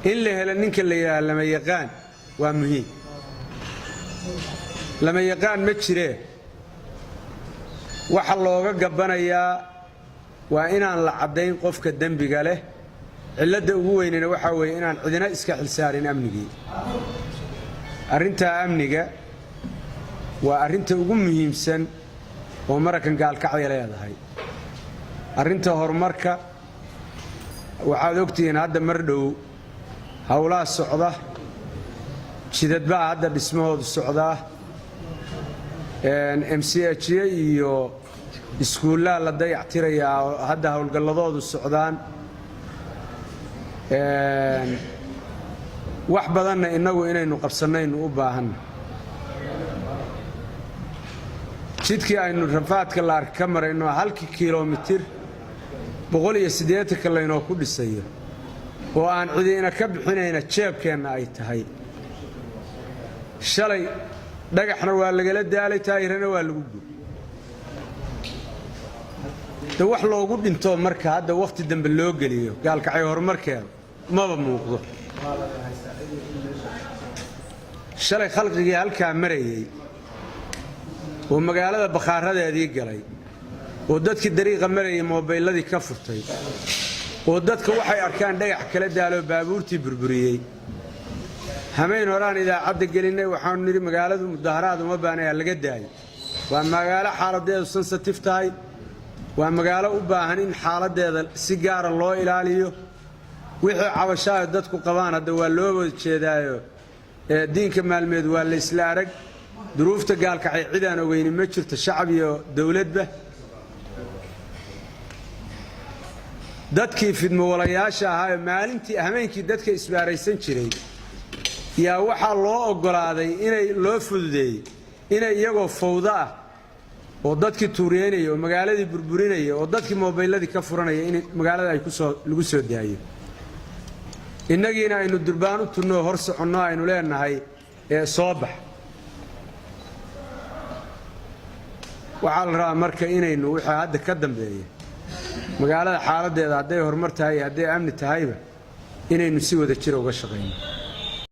إلا هلا نك اللي لما يقان ومهين لما يقان متشريه وحلوغا قبانيا وإنان لعدين قفك الدنب قاله علده ugu weynina waxa weeye inaan cidina iska xilsaarin amnigii arinta amniga waa arinta ugu muhiimsan oo Mareykan gaalkacay leedahay arinta horumarka waxaad ogtiin hadda mar dhow hawlaha socda jidad baa hadda dhismahoodu socda MCH iyo iskuulaha la dayactirayaa hadda hawlgaladoodu socdaan wax badanna inagu inaynu qabsanayno u baahan jidkii aynu rafaadka la arka marayno halkii kiiloomitir 180 kaleeyno ku dhisayo oo aan cidina ka bixinayna jeebkeena ay tahay shalay dhagaxna waa laga daalay taayirana waa lagu gubay wax loogu dhinto marka hadda waqti dambe loo galiyo gaalkacay horumarkeeda maba muuqdo shalay khalqigii halka marayay oo magaalada bakhaaradeedii galay oo dadkii dariiqa marayay moobiladii ka furtay oo dadka waxay arkaan dhagax kala daalo baabuurtii burburiyay hameen horaan idaacada gelinay waxaan niri magaaladu mudaharaad uma baanaya laga daayo waa magaalo xaaladeedu sensitive tahay waa magaalo u baahan in xaaladeeda si gaar ah loo ilaaliyo wixii cabashaad dadku qabaan hadda waa loo wada jeedaayo diinka maalmeed waa la isla arag duruufta gaalkacay cidaan ogeyn ma jirto shacab iyo dawladba dadkii fidmo walayaasha ahaa maalintii habeenkii dadka isbaaraysan jiray yaa waxa loo ogolaaday inay loo fududeeyay inay iyagoo fawda ah oo dadkii tuuriyeenay oo magaaladii burburinay oo dadkii moobiladii ka furanay in magaalada ay lagu soo daayo inagiina aynu durbaan u tunno hor soconno aynu leenahay soo bax waxa la rabaa marka inaynu waxa hadda ka dambeeyay magaalada xaaladeeda haday horumar tahay haday amni tahayba inaynu si wada jir uga shaqeyno